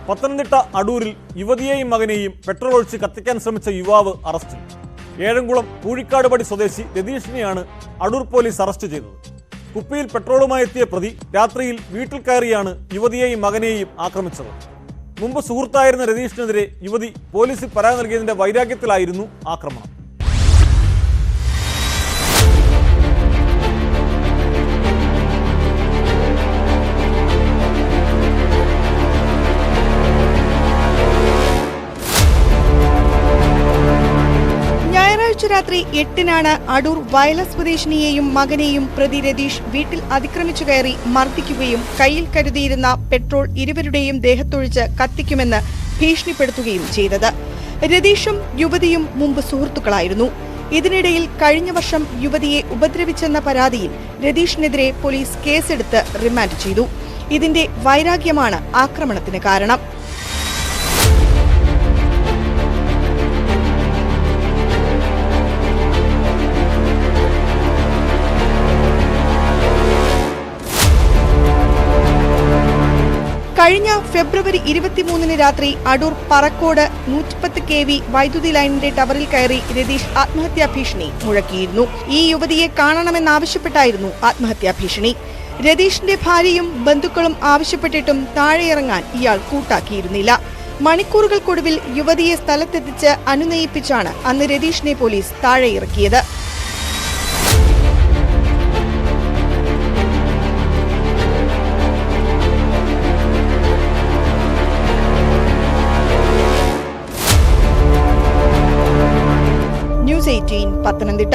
പത്തനംതിട്ട അടൂരിൽ യുവതിയെയും മകനെയും പെട്രോൾ ഒഴിച്ച് കത്തിക്കാൻ ശ്രമിച്ച യുവാവ് അറസ്റ്റിൽ. ഏഴംകുളം പൂഴിക്കാടുപടി സ്വദേശി രതീഷിനെയാണ് അടൂർ പോലീസ് അറസ്റ്റ് ചെയ്തത്. കുപ്പിയിൽ പെട്രോളുമായി എത്തിയ പ്രതി രാത്രിയിൽ വീട്ടിൽ കയറിയാണ് യുവതിയെയും മകനെയും ആക്രമിച്ചത്. മുമ്പ് സുഹൃത്തായിരുന്ന രതീഷിനെതിരെ യുവതി പോലീസിൽ പരാതി നൽകിയതിന്റെ വൈരാഗ്യത്തിലായിരുന്നു ആക്രമണം. രാത്രി 8-നാണ് അടൂർ വയല സ്വദേശിനിയെയും മകനെയും പ്രതി രതീഷ് വീട്ടിൽ അതിക്രമിച്ചു കയറി മർദ്ദിക്കുകയും കയ്യിൽ കരുതിയിരുന്ന പെട്രോൾ ഇരുവരുടെയും ദേഹത്തൊഴിച്ച് കത്തിക്കുമെന്ന് ഭീഷണിപ്പെടുത്തുകയും ചെയ്തത്. രതീഷും യുവതിയും മുമ്പ് സുഹൃത്തുക്കളായിരുന്നു. ഇതിനിടയിൽ കഴിഞ്ഞ വർഷം യുവതിയെ ഉപദ്രവിച്ചെന്ന പരാതിയിൽ രതീഷിനെതിരെ പോലീസ് കേസെടുത്ത് റിമാൻഡ് ചെയ്തു. ഇതിന്റെ വൈരാഗ്യമാണ് ആക്രമണത്തിന് കാരണം. കഴിഞ്ഞ ഫെബ്രുവരി 23 രാത്രി അടൂർ പറക്കോട് 110 kV വൈദ്യുതി ലൈനിന്റെ ടവറിൽ കയറി രതീഷ് ആത്മഹത്യാ ഭീഷണി മുഴക്കിയിരുന്നു. ഈ യുവതിയെ കാണണമെന്നാവശ്യപ്പെട്ടായിരുന്നു ആത്മഹത്യാ ഭീഷണി. രതീഷിന്റെ ഭാര്യയും ബന്ധുക്കളും ആവശ്യപ്പെട്ടിട്ടും താഴെയിറങ്ങാൻ ഇയാൾ കൂട്ടാക്കിയിരുന്നില്ല. മണിക്കൂറുകൾക്കൊടുവിൽ യുവതിയെ സ്ഥലത്തെത്തിച്ച് അനുനയിപ്പിച്ചാണ് അന്ന് രതീഷിനെ പോലീസ് താഴെയിറക്കിയത്. ന്യൂസ് 18 പത്തനംതിട്ട.